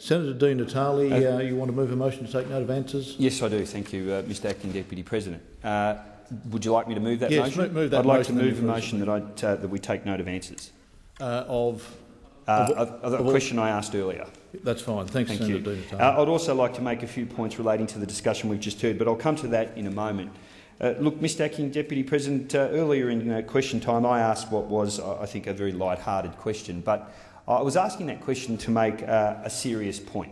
Senator Di Natale, you want to move a motion to take note of answers? Yes, I do. Thank you, Mr Acting Deputy President. Would you like me to move that motion? Yes, move that I'd motion. like to move a motion that we take note of answers. Of a question I asked earlier. That's fine. Thanks, Thank Senator you. Di Natale. I'd also like to make a few points relating to the discussion we've just heard, but I'll come to that in a moment. Look, Mr Acting Deputy President, earlier in question time I asked what was, I think, a very light-hearted question, but I was asking that question to make a serious point.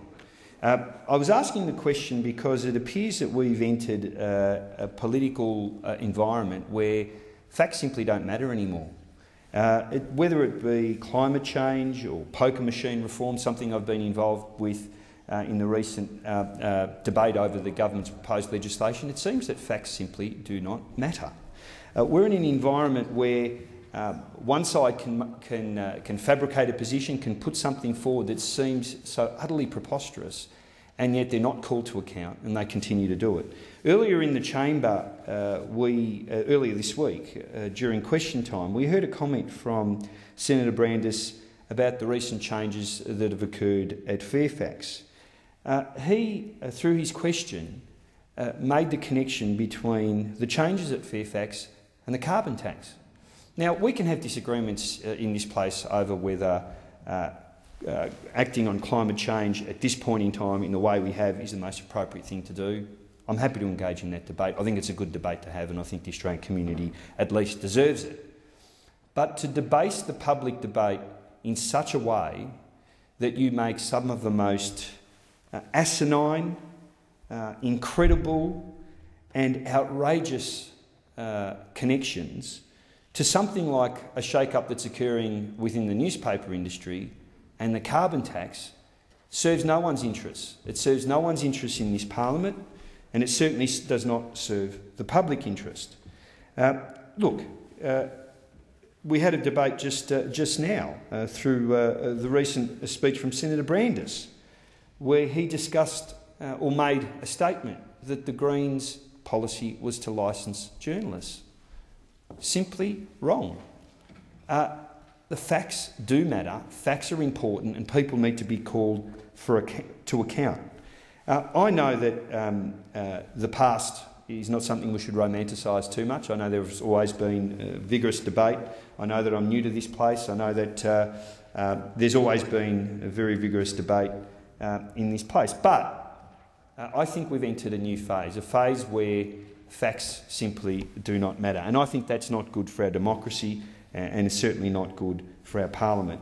I was asking the question because it appears that we've entered a political environment where facts simply don't matter anymore. Whether it be climate change or poker machine reform, something I've been involved with in the recent debate over the government's proposed legislation, it seems that facts simply do not matter. We're in an environment where one side can fabricate a position, can put something forward that seems so utterly preposterous, and yet they're not called to account, and they continue to do it. Earlier in the chamber, earlier this week, during question time, we heard a comment from Senator Brandis about the recent changes that have occurred at Fairfax. He, through his question, made the connection between the changes at Fairfax and the carbon tax. Now, we can have disagreements in this place over whether acting on climate change at this point in time in the way we have is the most appropriate thing to do. I'm happy to engage in that debate. I think it's a good debate to have, and I think the Australian community at least deserves it. But to debase the public debate in such a way that you make some of the most asinine, incredible and outrageous connections to something like a shake-up that's occurring within the newspaper industry and the carbon tax serves no one's interests. It serves no one's interest in this parliament, and it certainly does not serve the public interest. Look, we had a debate just now through the recent speech from Senator Brandis, where he discussed or made a statement that the Greens' policy was to licence journalists. Simply wrong. The facts do matter, facts are important, and people need to be called to account. I know that the past is not something we should romanticise too much. I know there's always been vigorous debate. I know that I'm new to this place. I know that there's always been a very vigorous debate in this place. But I think we've entered a new phase, a phase where facts simply do not matter. And I think that's not good for our democracy, and it's certainly not good for our parliament.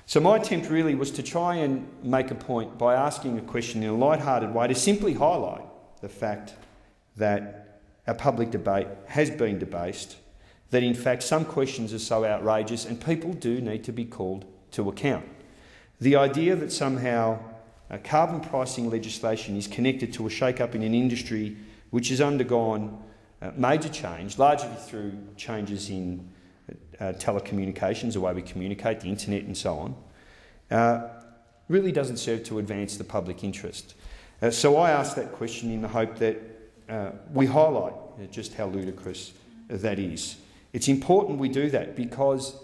So my attempt really was to try and make a point by asking a question in a light-hearted way to simply highlight the fact that our public debate has been debased, that in fact some questions are so outrageous and people do need to be called to account. The idea that somehow carbon pricing legislation is connected to a shake-up in an industry which has undergone major change, largely through changes in telecommunications, the way we communicate, the internet and so on, really doesn't serve to advance the public interest. So I asked that question in the hope that we highlight just how ludicrous that is. It's important we do that because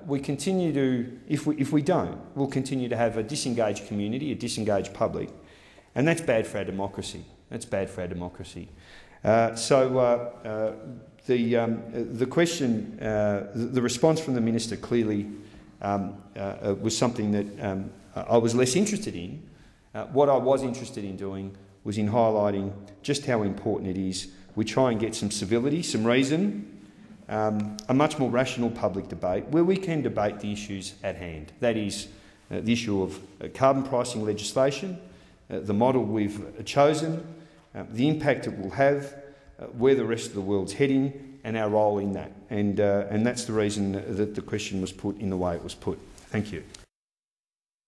we continue to, if we don't, we'll continue to have a disengaged community, a disengaged public, and that's bad for our democracy. That's bad for our democracy. The question, the response from the minister clearly was something that I was less interested in. What I was interested in doing was in highlighting just how important it is we try and get some civility, some reason, a much more rational public debate where we can debate the issues at hand. That is the issue of carbon pricing legislation, the model we've chosen, the impact it will have, where the rest of the world's heading, and our role in that. And that's the reason that the question was put in the way it was put. Thank you.